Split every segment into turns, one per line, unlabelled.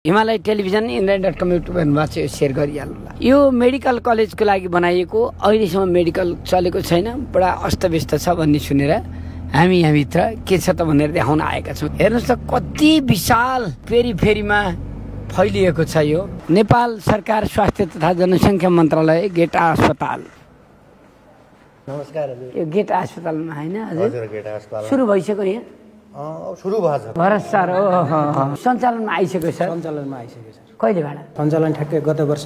Himalaya television इन्डियन.com युट्युबमा चाहिँ share गरिहाल्नुला। यो मेडिकल कलेजको लागि बनाइएको अहिलेसम्म मेडिकल चलेको छैन, बडा अस्तव्यस्त छ भन्ने सुनेर हामी यहाँभित्र के छ त भनेर देखाउन आएका छौँ। हेर्नुहोस् त कति विशाल फेरीमा फैलिएको छ यो नेपाल सरकार स्वास्थ्य तथा जनसङ्ख्या मन्त्रालय गेटा अस्पताल।
नमस्कार।
यो गेटा अस्पतालमा हैन
हजुर गेटा अस्पताल
सुरु भइसक्यो यहाँ?
सुरु भएको छ।
भरत सर हो सञ्चालनमा आइसक्यो सर?
सञ्चालनमा आइसक्यो सर।
कहिलेबाट
सञ्चालन ठ्याक्कै गत वर्ष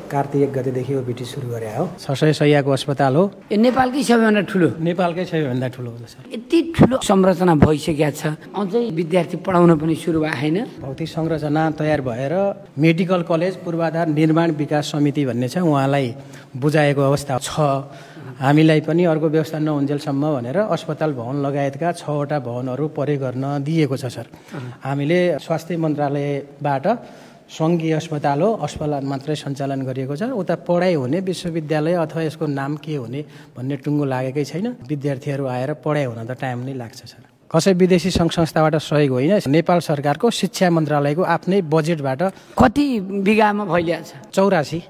कार्तिक 1 गतेदेखि ओपिडी सुरु गरे हो। 600 शय्याको अस्पताल हो।
यो नेपालकै सबैभन्दा ठुलो?
नेपालकै सबैभन्दा ठुलो हो सर।
यति ठुलो संरचना भइसकेको छ, अझै विद्यार्थी पढाउन पनि सुरु भएको छैन।
भौतिक संरचना तयार भएर मेडिकल कलेज पूर्वाधार निर्माण विकास समिति भन्ने छ, उहाँलाई बुझाएको अवस्था छ। हामीलाई पनि अर्को व्यवस्था नहुन्जेलसम्म भनेर अस्पताल भवन लगायतका 6वटा भवनहरू परे गर्न दिएको छ सर। हामीले स्वास्थ्य मन्त्रालयबाट सङ्घीय अस्पताल हो, अस्पताल मात्रै सञ्चालन गरिएको छ। उता पढाइ हुने विश्वविद्यालय अथवा यसको नाम के हुने भन्ने टुङ्गो लागेकै छैन। विद्यार्थीहरू आएर पढाइ हुन त टाइम नै लाग्छ सर। कसै विदेशी सङ्घ संस्थाबाट सहयोग होइन, नेपाल सरकारको शिक्षा मन्त्रालयको आफ्नै बजेटबाट।
कति बिघामा फैलिएको छ?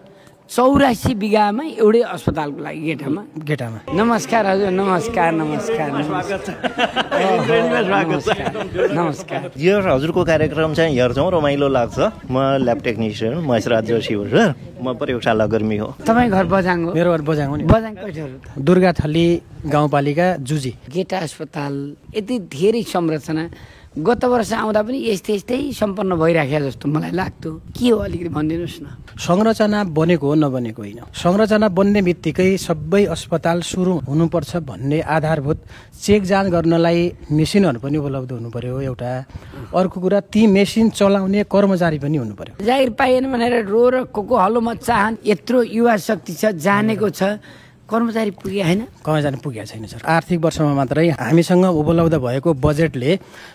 84 बिघामा एउटै अस्पतालको लागि गेटामा। नमस्कार हजुर, नमस्कार।
यो हजुरको कार्यक्रम चाहिँ हेर्छौँ, रमाइलो लाग्छ। म ल्याब टेक्निसियन महेशराज जोशी हो सर। म प्रयोगशाला कर्मी हो।
तपाईँ घर बझाङ हो?
मेरो घर बझाङ हो नि।
बझाङ कतिहरू?
दुर्गाथली गाउँपालिका जुजी।
गेटा अस्पताल यति धेरै संरचना गत वर्ष आउँदा पनि यस्तै सम्पन्न भइराखेको जस्तो मलाई लाग्थ्यो। के हो अलिकति भनिदिनुहोस् न।
संरचना बनेको हो नबनेको होइन। संरचना बन्ने बित्तिकै सबै अस्पताल सुरु हुनुपर्छ भन्ने आधारभूत चेक जाँच गर्नलाई मेसिनहरू पनि उपलब्ध हुनु पर्यो एउटा। अर्को कुरा ती मेसिन चलाउने कर्मचारी पनि हुनु पर्यो।
जागिर पाइएन भनेर रो र को हलोमा चाहन यत्रो युवा शक्ति छ, जानेको छ, कर्मचारी पुगे होइन?
कर्मचारी पुगेको छैन सर। आर्थिक वर्षमा मात्रै हामीसँग उपलब्ध भएको बजेटले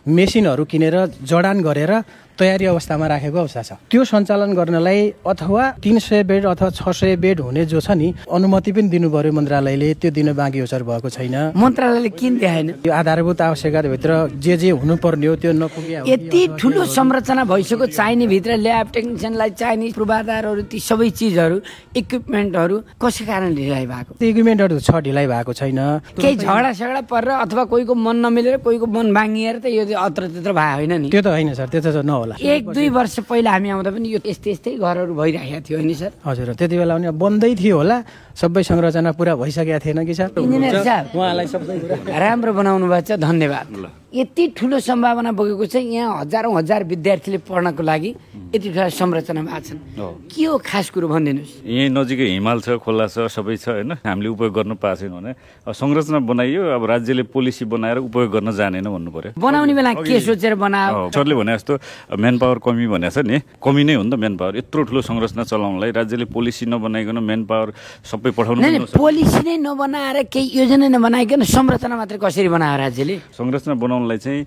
मेसिनहरू किनेर जडान गरेर तयारी अवस्थामा राखेको अवस्था छ। त्यो सञ्चालन गर्नलाई अथवा 300 बेड अथवा 600 बेड हुने जो छ नि, अनुमति पनि दिनु पर्यो मन्त्रालयले। त्यो दिन बाँकी हो सर, भएको छैन।
मन्त्रालयले किन देखाएन?
यो आधारभूत आवश्यकताभित्र जे हुनुपर्ने हो त्यो नपुग्यो।
यति ठुलो संरचना भइसक्यो, चाहिने भित्र ल्याब टेक्निसियनलाई चाहिने पूर्वाधारहरू, ती सबै चिजहरू, इक्विपमेन्टहरू कसै कारण ढिलाइ भएको?
इक्विपमेन्टहरू छ, ढिलाइ भएको छैन।
केही झगडा परेर अथवा कोहीको मन नमिलेर कोहीको मन भाङ्गिएर त यो अत्र त्यत्र भयो होइन नि?
त्यो त होइन सर, त्यो त नहोला।
1-2 वर्ष पहिला हामी आउँदा पनि यो यस्तै घरहरू भइरहेको थियो होइन सर?
हजुर, त्यति बेला पनि बन्दै थियो होला, सबै संरचना पुरा भइसकेको थिएन कि सर।
इन्जिनियर साहब
उहाँलाई सबै कुरा
राम्रो बनाउनु भएको छ, धन्यवाद। यति ठुलो सम्भावना बोकेको छ, यहाँ हजार विद्यार्थीले पढ्नको लागि यति ठुलो संरचना भएको छन्। के हो खास कुरो भनिदिनुहोस्।
यहीँ नजिकै हिमाल छ, खोला छ, सबै छ होइन। हामीले उपयोग गर्न पाएको छैन भने संरचना बनाइयो, अब राज्यले पोलिसी बनाएर उपयोग गर्न जानेन भन्नु पर्यो।
बनाउने बेला के सोचेर बनायो?
सरले भने जस्तो मेन पावर कमी भनेको छ नि, कमी नै हो नि त मेन पावर। यत्रो ठुलो संरचना चलाउनलाई राज्यले पोलिसी नबनाइकन मेन पावर सबै पठाउनु।
पोलिसी नै नबनाएर केही योजना नबनाइकन संरचना मात्रै कसरी बनायो राज्यले?
संरचना बनाउनलाई चाहिँ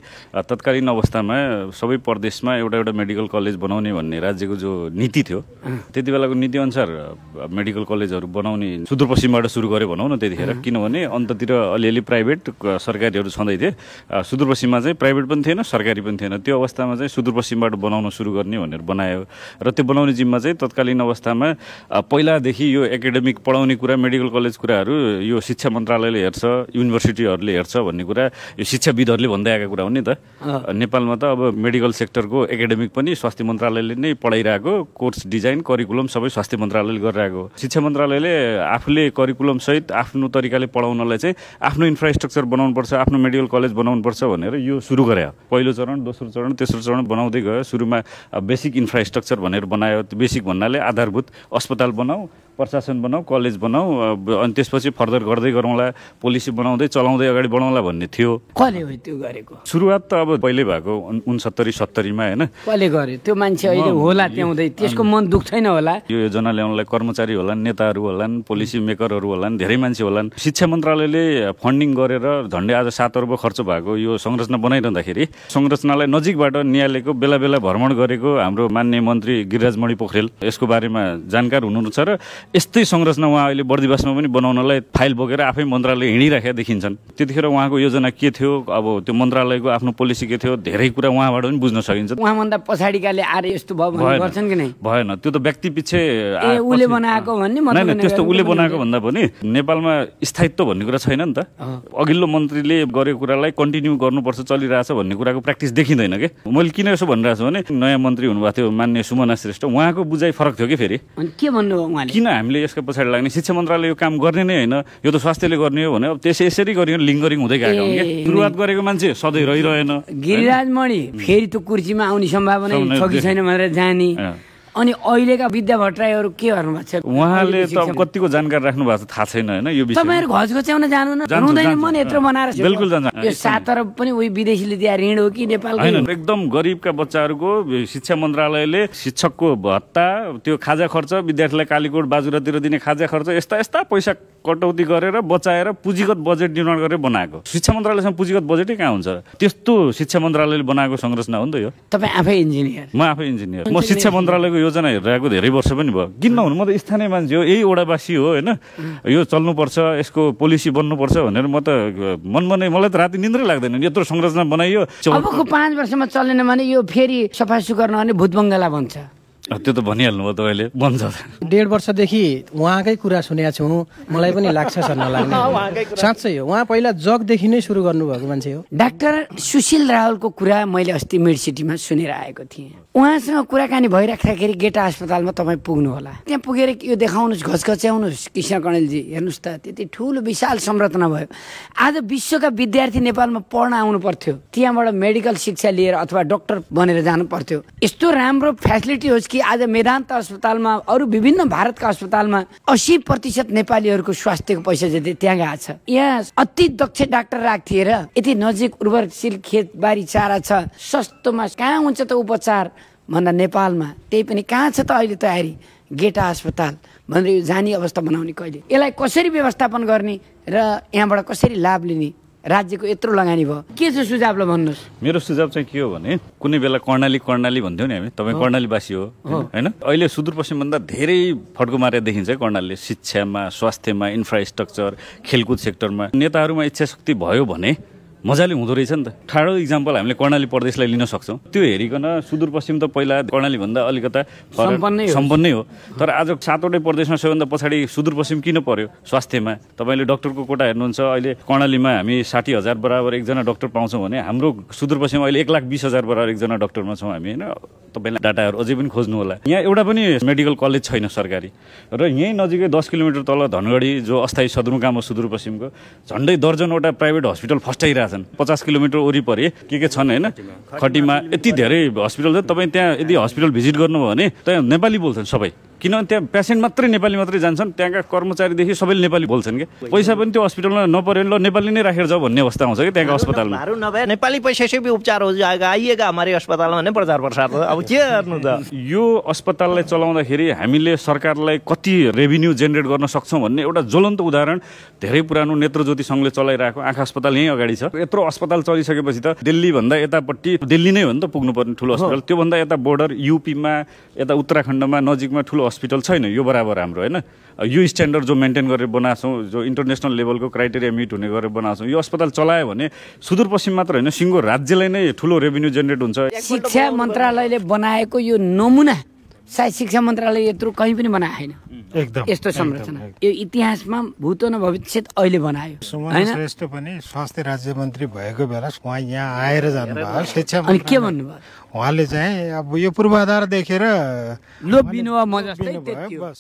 तत्कालीन अवस्थामा सबै प्रदेशमा एउटा मेडिकल कलेज बनाउने भन्ने राज्यको जो नीति थियो, त्यति बेलाको नीति अनुसार मेडिकल कलेजहरू बनाउने सुदूरपश्चिमबाट सुरु गर्यो भनौँ न त्यतिखेर। किनभने अन्ततिर अलिअलि प्राइभेट सरकारीहरू छँदै थिए, सुदूरपश्चिममा चाहिँ प्राइभेट पनि थिएन, सरकारी पनि थिएन। त्यो अवस्थामा चाहिँ सुदूरपश्चिमबाट बनाउन सुरु गर्ने भनेर बनायो र त्यो बनाउने जिम्मा चाहिँ तत्कालीन अवस्थामा पहिलादेखि यो एकाडेमिक पढाउने कुरा, मेडिकल कलेज कुराहरू यो शिक्षा मन्त्रालयले हेर्छ, युनिभर्सिटीहरूले हेर्छ भन्ने कुरा यो शिक्षाविदहरूले भन्दै आएका कुरा हो नि त। नेपालमा त अब मेडिकल सेक्टरको एकाडेमिक पनि स्वास्थ्य मन्त्रालयले नै पढाइरहेको, कोर्स डिजाइन करिकुलम सबै स्वास्थ्य मन्त्रालयले गरिरहेको। शिक्षा मन्त्रालयले आफूले करिकुलम सहित आफ्नो तरिकाले पढाउनलाई चाहिँ आफ्नो इन्फ्रास्ट्रक्चर बनाउनुपर्छ, आफ्नो मेडिकल कलेज बनाउनुपर्छ भनेर यो सुरु गर्यो। पहिलो चरण, दोस्रो चरण, तेस्रो चरण बनाउँदै गयो। सुरुमा बेसिक इन्फ्रास्ट्रक्चर भनेर बनायो। बेसिक भन्नाले आधारभूत अस्पताल बनाऊ, प्रशासन बनाऊ, कलेज बनाऊ, अनि त्यसपछि फर्दर गर्दै गरौँला, पोलिसी बनाउँदै चलाउँदै अगाडि बढाउँला भन्ने थियो।
कसले हो त्यो गरेको?
सुरुवात त अब पहिले भएको 69-70 मा होइन।
कसले गर्यो त्यो मान्छे? अहिले होला त्याउँदै, त्यसको मन दुख्दैन होला?
यो योजना ल्याउनलाई कर्मचारी होलान्, नेताहरू होलान्, पोलिसी मेकरहरू होलान्, धेरै मान्छे होलान्। शिक्षा मन्त्रालयले फन्डिङ गरेर झन्डै आज 7 अर्ब खर्च भएको यो संरचना बनाइरहँदाखेरि संरचनालाई नजिकबाट नियालेको, बेला बेला भ्रमण गरेको हाम्रो माननीय मन्त्री गिरिराज मणि पोखरेल यसको बारेमा जानकार हुनुहुन्छ र यस्तै संरचना उहाँ अहिले बर्दिवासमा पनि बनाउनलाई फाइल बोकेर आफै मन्त्रालय हिँडिराखेका देखिन्छन्। त्यतिखेर उहाँको योजना के थियो, अब त्यो मन्त्रालयको आफ्नो पोलिसी के थियो, धेरै कुरा उहाँबाट पनि बुझ्न सकिन्छ।
उहाँभन्दा पछाडिकाले आएर यस्तो भयो भन्ने गर्छन् कि नै?
भएन, त्यो त व्यक्ति पछि
उसले बनाएको भन्ने
होइन, त्यस्तो उसले बनाएको भन्दा पनि नेपालमा स्थायित्व भन्ने कुरा छैन नि त। अघिल्लो मन्त्रीले गरेको कुरालाई कन्टिन्यू गर्नुपर्छ, चलिरहेछ भन्ने कुराको प्र्याक्टिस देखिँदैन के। मैले किन यसो भनिरहेको छु भने नयाँ मन्त्री हुनुभएको थियो मान्य सुमना श्रेष्ठ, उहाँको बुझाइ फरक थियो कि फेरि।
के भन्नुभयो उहाँले?
किन हामीले यसको पछाडि लाग्ने, शिक्षा मन्त्रालय यो काम गर्ने नै होइन, यो त स्वास्थ्यले गर्ने हो भने अब यसरी गरियो लिङ्गरिङ हुँदै गएको हो कि। सुरुवात गरेको मान्छे सधैँ रहिरहेन।
गिरिराज मणि फेरि त्यो कुर्सीमा आउने सम्भावना छ कि छैन भनेर जाने। अनि अहिलेका विद्या भट्टराईहरू के गर्नुभएको छ?
उहाँले त कतिको जानकारी राख्नु भएको छ थाहा छैन होइन यो विषय।
तपाईँहरू घचघच्याउन जानु न, रुँदैन मन यत्रो बनाएर।
बिल्कुल जान्छ।
यो 7 अरब पनि उही विदेशीले दिए ऋण हो कि नेपालको?
होइन, एकदम गरिबका बच्चाहरूको शिक्षा मन्त्रालयले शिक्षकको भत्ता, त्यो खाजा खर्च, विद्यार्थीलाई कालीकोट बाजुरातिर दिने खाजा खर्च, यस्ता यस्ता पैसा कटौती गरेर बचाएर पुँजीगत बजेट निर्माण गरेर बनाएको। शिक्षा मन्त्रालयसँग पुँजीगत बजेटै कहाँ हुन्छ? त्यस्तो शिक्षा मन्त्रालयले बनाएको संरचना हो नि त यो।
तपाईँ आफै इन्जिनियर?
म आफै इन्जिनियर। म शिक्षा मन्त्रालयको योजना हेरिरहेको धेरै वर्ष पनि भयो। किन नहुनु, म त स्थानीय मान्छे हो, यही ओडावासी हो होइन। यो चल्नुपर्छ, यसको पोलिसी बन्नुपर्छ भनेर म त मनमा नै, मलाई त राति निन्द्रै लाग्दैन। यत्रो संरचना बनाइयो,
अबको 5 वर्षमा चलेन भने यो फेरि सफा सुकर नहुने भूत बङ्गला बन्छ।
त्यो त भनिहाल्नु भयो तपाईँले, बन्छ।
1.5 वर्षदेखि उहाँकै कुरा सुनेको छु, मलाई पनि लाग्छ सर नलाग्ने। साँच्चै हो, उहाँ पहिला जगदेखि नै सुरु गर्नुभएको मान्छे हो।
डाक्टर सुशील रावलको कुरा मैले अस्ति मिड सिटीमा सुनेर आएको थिएँ। उहाँसँग कुराकानी भइराख्दाखेरि गेटा अस्पतालमा तपाईँ पुग्नु होला। त्यहाँ पुगेर यो देखाउनुहोस्, घचघच्याउनुहोस्, कृष्ण कणेलजी हेर्नुहोस् त, त्यति ठुलो विशाल संरचना भयो। आज विश्वका विद्यार्थी नेपालमा पढ्न आउनु पर्थ्यो, त्यहाँबाट मेडिकल शिक्षा लिएर अथवा डाक्टर बनेर जानु पर्थ्यो। यस्तो राम्रो फ्यासिलिटी होस् कि आज मेदान्त अस्पतालमा, अरू विभिन्न भारतका अस्पतालमा 80% नेपालीहरूको स्वास्थ्यको पैसा जति त्यहाँ गएको छ। यहाँ अति दक्ष डाक्टर राख्थे र यति नजिक उर्वरशील खेतबारी चारा छ, सस्तोमा कहाँ हुन्छ त उपचार भन्दा नेपालमा त्यही पनि कहाँ छ त अहिले तयारी? गेटा अस्पताल भनेर यो जाने अवस्था बनाउने कहिले? यसलाई कसरी व्यवस्थापन गर्ने र यहाँबाट कसरी लाभ लिने? राज्यको यत्रो लगानी भयो, के छ सुझाव? ल भन्नुहोस्।
मेरो सुझाव चाहिँ के हो भने, कुनै बेला कर्णाली भन्थ्यौँ नि हामी, तपाईँ कर्णालीवासी हो होइन। अहिले सुदूरपश्चिमभन्दा धेरै फड्को मारेर देखिन्छ कर्णालीले, शिक्षामा, स्वास्थ्यमा, इन्फ्रास्ट्रक्चर, खेलकुद सेक्टरमा। नेताहरूमा इच्छा शक्ति भयो भने मजाले हुँदो रहेछ नि त। ठाडो इक्जाम्पल हामीले कर्णाली प्रदेशलाई लिन सक्छौँ। त्यो हेरिकन सुदूरपश्चिम त पहिला कर्णालीभन्दा अलिकता सम्पन्नै हो, तर आज 7वटै प्रदेशमा सबैभन्दा पछाडि सुदूरपश्चिम किन पर्यो? स्वास्थ्यमा तपाईँले डक्टरको कोटा हेर्नुहुन्छ, अहिले कर्णालीमा हामी 60,000 बराबर एकजना डक्टर पाउँछौँ भने हाम्रो सुदूरपश्चिम अहिले 1,20,000 बराबर एकजना डक्टरमा छौँ हामी होइन। तपाईँलाई डाटाहरू अझै पनि खोज्नु होला। यहाँ एउटा पनि मेडिकल कलेज छैन सरकारी, र यहीँ नजिकै 10 किलोमिटर तल धनगढी जो अस्थायी सदरमुकाम हो सुदूरपश्चिमको, झन्डै दर्जनवटा प्राइभेट हस्पिटल फस्टाइरहेछन्। 50 किलोमिटर वरिपरि के छन् होइन। खटीमा यति धेरै हस्पिटल छ, तपाईँ त्यहाँ यदि हस्पिटल भिजिट गर्नुभयो भने त्यहाँ नेपाली बोल्छन् सबै, किनभने त्यहाँ पेसेन्ट मात्रै नेपाली मात्रै जान्छन्, त्यहाँका कर्मचारीदेखि सबैले नेपाली बोल्छन् कि। पैसा पनि त्यो हस्पिटलमा नपर्यो ल नेपाली नै राखेर जाऊ भन्ने अवस्था आउँछ कि त्यहाँको अस्पतालमा।
नभए नेपाली पैसा से भी उपचार हो जाएगा, आइएगा हमारे अस्पतालमा भने प्रचार प्रसार अब के गर्नु त।
यो अस्पताललाई चलाउँदाखेरि हामीले सरकारलाई कति रेभिन्यू जेनेरेट गर्न सक्छौँ भन्ने एउटा ज्वलन्त उदाहरण धेरै पुरानो नेत्रज्योति सङ्घले चलाइरहेको आँखा अस्पताल यहीँ अगाडि छ। यत्रो अस्पताल चलिसकेपछि त दिल्लीभन्दा यतापट्टि, दिल्ली नै हो नि त पुग्नुपर्ने ठुलो अस्पताल, त्योभन्दा यता बोर्डर युपीमा, यता उत्तराखण्डमा नजिकमा ठुलो हस्पिटल छैन। यो बराबर हाम्रो होइन। यो स्ट्यान्डर्ड जो मेन्टेन गरेर बनाएको, जो इन्टरनेसनल लेभलको क्राइटेरिया मिट हुने गरेर बनाएको, यो अस्पताल चलायो भने सुदूरपश्चिम मात्र होइन सिङ्गो राज्यलाई नै ठुलो रेभिन्यू जेनेरेट हुन्छ।
शिक्षा मन्त्रालयले बनाएको यो नमुना सायद शिक्षा मन्त्रालय यत्रो कहीँ पनि बनाएको छैन।
एकदम
यस्तो संरचना यो इतिहासमा भूत न भविष्यत अहिले बनायो।
सुमन श्रेष्ठ पनि स्वास्थ्य राज्य मन्त्री भएको बेला उहाँ यहाँ आएर जानुभयो शिक्षा।
अनि के भन्नुभयो
उहाँले चाहिँ अब यो पूर्वाधार देखेर
लोभिनु म जस्तै त्यति हो।